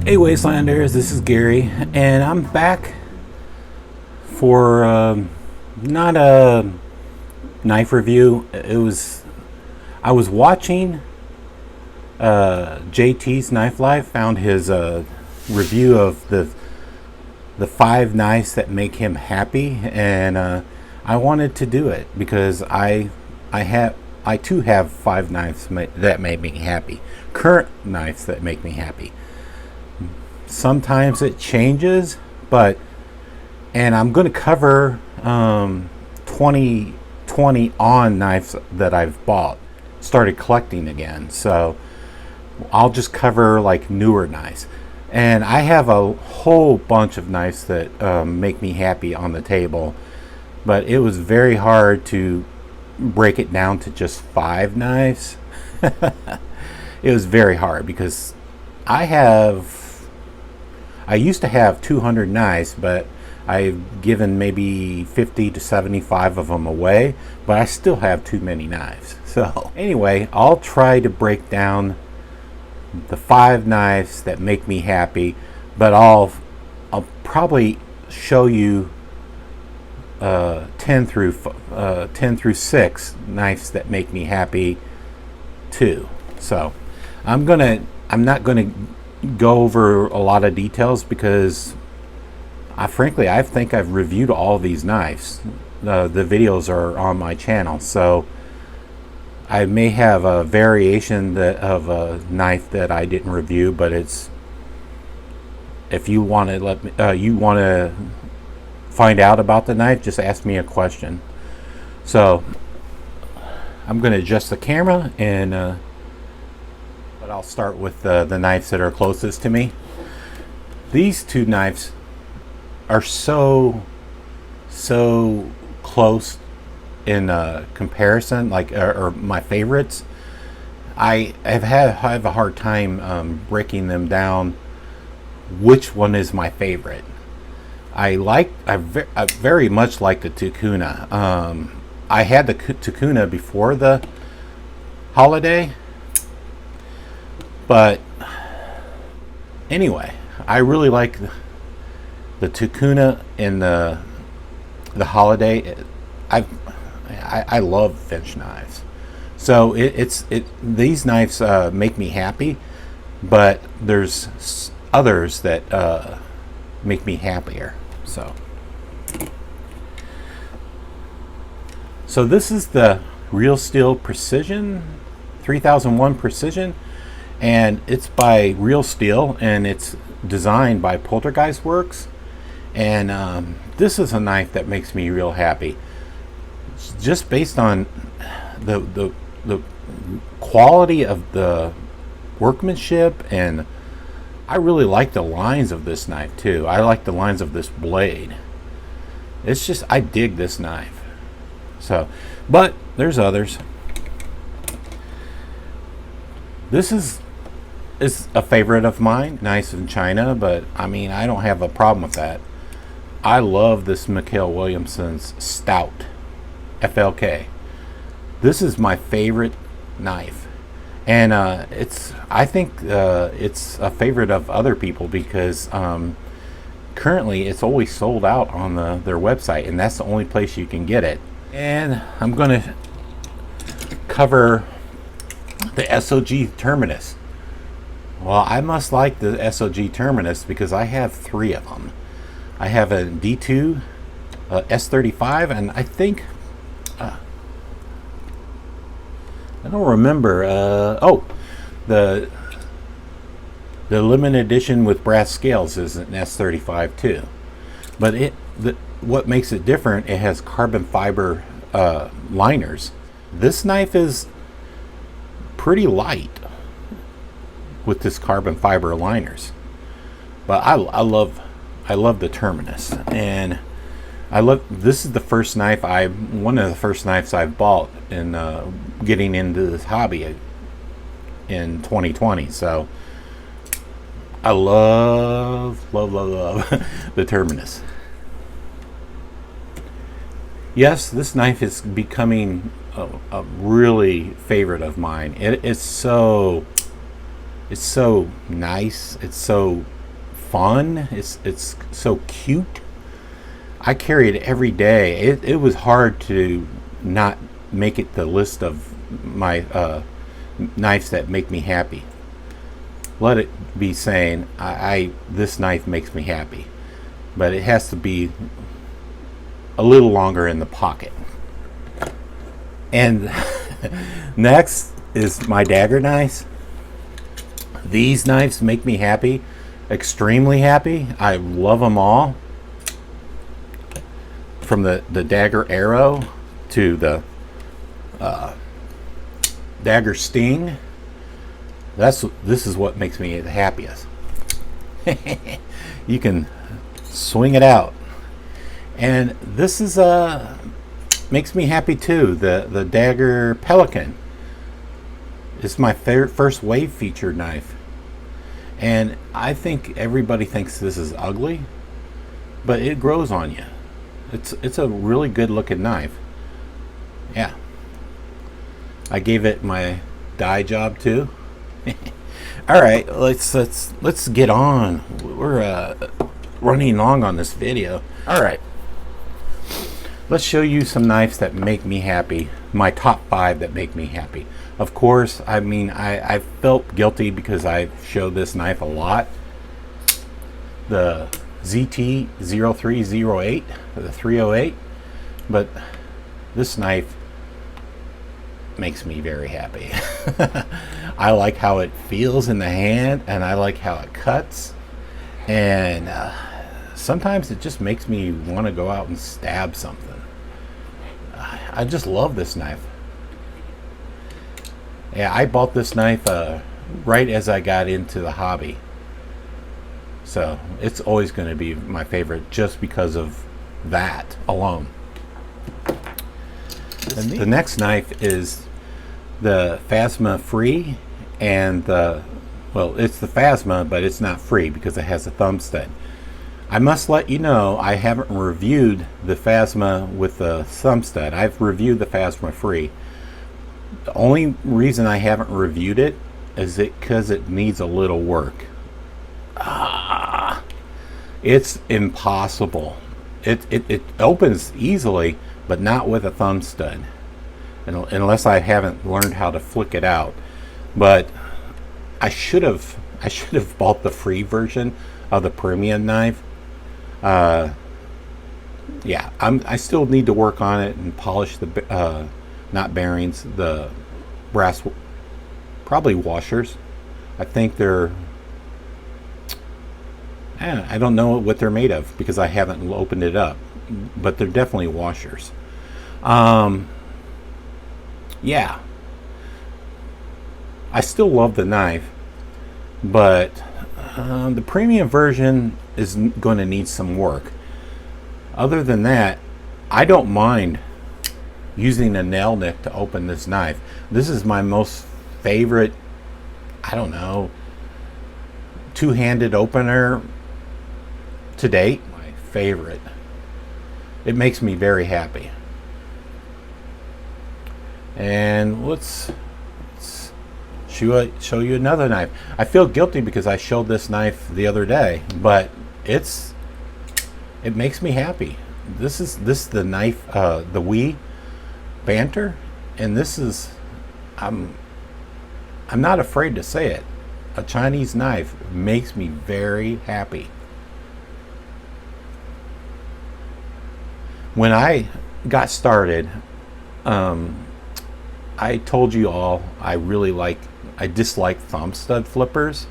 Hey Wastelanders, this is Gary, and I'm back for not a knife review. I was watching JT's Knife Life, found his review of the 5 knives that make him happy, and I wanted to do it because I too have 5 knives that make me happy, current knives that make me happy. Sometimes it changes, and I'm going to cover 2020 on knives that I've bought, started collecting again. So I'll just cover like newer knives, and I have a whole bunch of knives that make me happy on the table, but it was very hard to break it down to just 5 knives. It was very hard because I used to have 200 knives, but I've given maybe 50 to 75 of them away, but I still have too many knives. So anyway, I'll try to break down the 5 knives that make me happy, but I'll probably show you 10 through 6 knives that make me happy too. So I'm not gonna go over a lot of details because I think I've reviewed all these knives. The videos are on my channel, so I may have a variation of a knife that I didn't review, but if you want to find out about the knife, just ask me a question. So I'm going to adjust the camera, but I'll start with the knives that are closest to me. These 2 knives are so close in comparison, or my favorites. I have a hard time breaking them down which one is my favorite. I very much like the Tukuna. I had the Tukuna before the holiday, but anyway, I really like the Tukuna in the holiday. I love Finch knives, so these knives make me happy, but there's others that make me happier. So this is the Real Steel Precision 3001 Precision, and it's by Real Steel, and it's designed by Poltergeist Works. And this is a knife that makes me real happy, just based on the quality of the workmanship, and I really like the lines of this knife too. I like the lines of this blade. It's just, I dig this knife. So, but there's others. This is a favorite of mine, nice in China, but I mean, I don't have a problem with that. I love this Mikhail Williamson's Stout FLK. This is my favorite knife, and I think it's a favorite of other people because currently it's always sold out on their website, and that's the only place you can get it. And I'm going to cover the SOG Terminus. Well, I must like the SOG Terminus because I have 3 of them. I have a D2, S35, and I think I don't remember. The limited edition with brass scales is an S35 too. But what makes it different? It has carbon fiber liners. This knife is pretty light with this carbon fiber liners, but I love the Terminus, and this is the first knife one of the first knives I've bought in getting into this hobby in 2020. So I love the Terminus. Yes, this knife is becoming a really favorite of mine. It's so It's so nice. It's so fun. It's so cute. I carry it every day. It was hard to not make it the list of my knives that make me happy. Let it be saying, this knife makes me happy, but it has to be a little longer in the pocket. And next is my dagger knives. These knives make me happy, extremely happy. I love them all. From the dagger arrow to the dagger sting. This is what makes me the happiest. You can swing it out, and this is makes me happy too. The dagger pelican. It's my first wave featured knife, and I think everybody thinks this is ugly, but it grows on you. It's a really good looking knife. Yeah, I gave it my dye job too. All right, let's get on. We're running long on this video. All right, let's show you some knives that make me happy. My top 5 that make me happy. Of course, I mean, I felt guilty because I showed this knife a lot. The ZT0308, the 308, but this knife makes me very happy. I like how it feels in the hand, and I like how it cuts, and sometimes it just makes me want to go out and stab something. I just love this knife. Yeah, I bought this knife right as I got into the hobby, so it's always going to be my favorite just because of that alone. And the next knife is the Phasma free, and it's the Phasma, but it's not free because it has a thumb stud. I must let you know, I haven't reviewed the Phasma with the thumb stud. I've reviewed the Phasma free. The only reason I haven't reviewed it is because it needs a little work. It's impossible. It opens easily, but not with a thumb stud, unless I haven't learned how to flick it out. But I should have bought the free version of the premium knife. Yeah, I still need to work on it and polish the not bearings, the brass, probably washers. I think they're, I don't know what they're made of because I haven't opened it up, but they're definitely washers. Yeah, I still love the knife, but the premium version is going to need some work. Other than that, I don't mind using a nail nick to open this knife. This is my most favorite, I don't know, two-handed opener to date. My favorite. It makes me very happy. And let's show you another knife. I feel guilty because I showed this knife the other day, but it makes me happy. This is the knife, the Wii Banter, and this is, I'm not afraid to say it, a Chinese knife makes me very happy. When I got started, I told you all I dislike thumb stud flippers,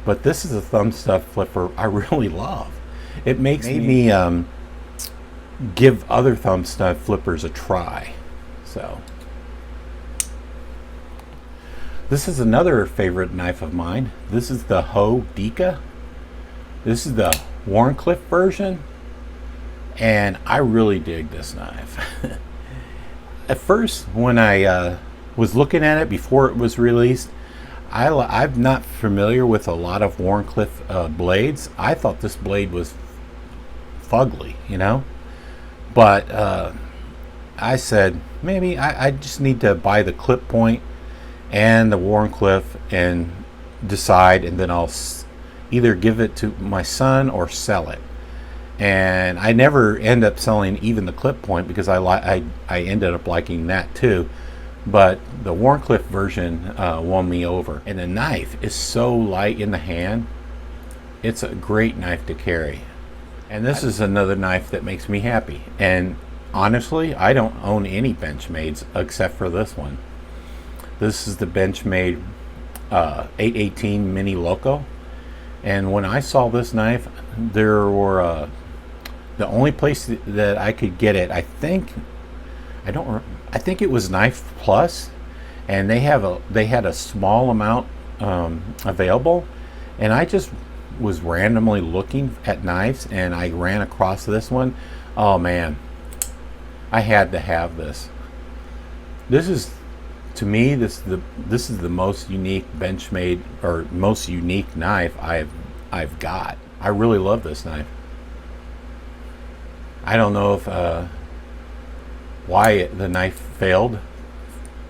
but this is a thumb stud flipper I really love. It makes me give other thumb stud flippers a try. So this is another favorite knife of mine. This is the Hogue Deka. This is the Wharncliffe version, and I really dig this knife. At first, when I was looking at it before it was released, I'm not familiar with a lot of Wharncliffe blades. I thought this blade was fugly, you know, but I said maybe I just need to buy the clip point and the Wharncliffe and decide, and then I'll either give it to my son or sell it. And I never end up selling even the clip point because I ended up liking that too. But the Wharncliffe version won me over. And the knife is so light in the hand. It's a great knife to carry. And this is another knife that makes me happy. And honestly, I don't own any Benchmades except for this one. This is the Benchmade 818 Mini Loco. And when I saw this knife, there were the only place that I could get it, I think it was Knife Plus, and they had a small amount available, and I just was randomly looking at knives, and I ran across this one. Oh man, I had to have this. This is, to me, this is the most unique Benchmade, or most unique knife I've got. I really love this knife. I don't know if why the knife failed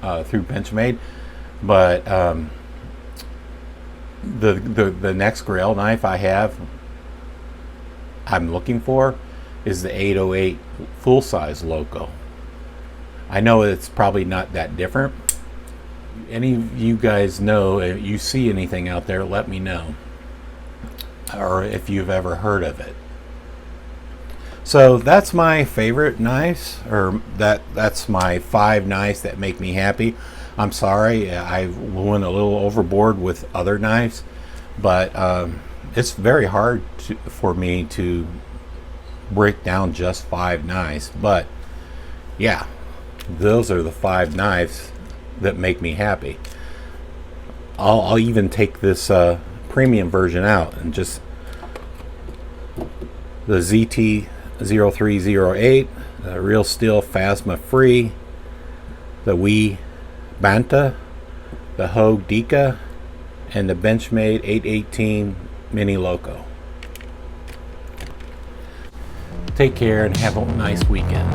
through Benchmade, but the next Grail knife I'm looking for is the 808 full size Loco. I know it's probably not that different. Any of you guys know, if you see anything out there, let me know, or if you've ever heard of it. So that's my favorite knives, or that's my 5 knives that make me happy. I'm sorry, I went a little overboard with other knives, but it's very hard for me to break down just 5 knives. But yeah, those are the 5 knives that make me happy. I'll even take this premium version out, and just the ZT 0308, the Real Steel Phasma Free, the Banter, the Hogue Deka, and the Benchmade 818 Mini Loco. Take care and have a nice weekend.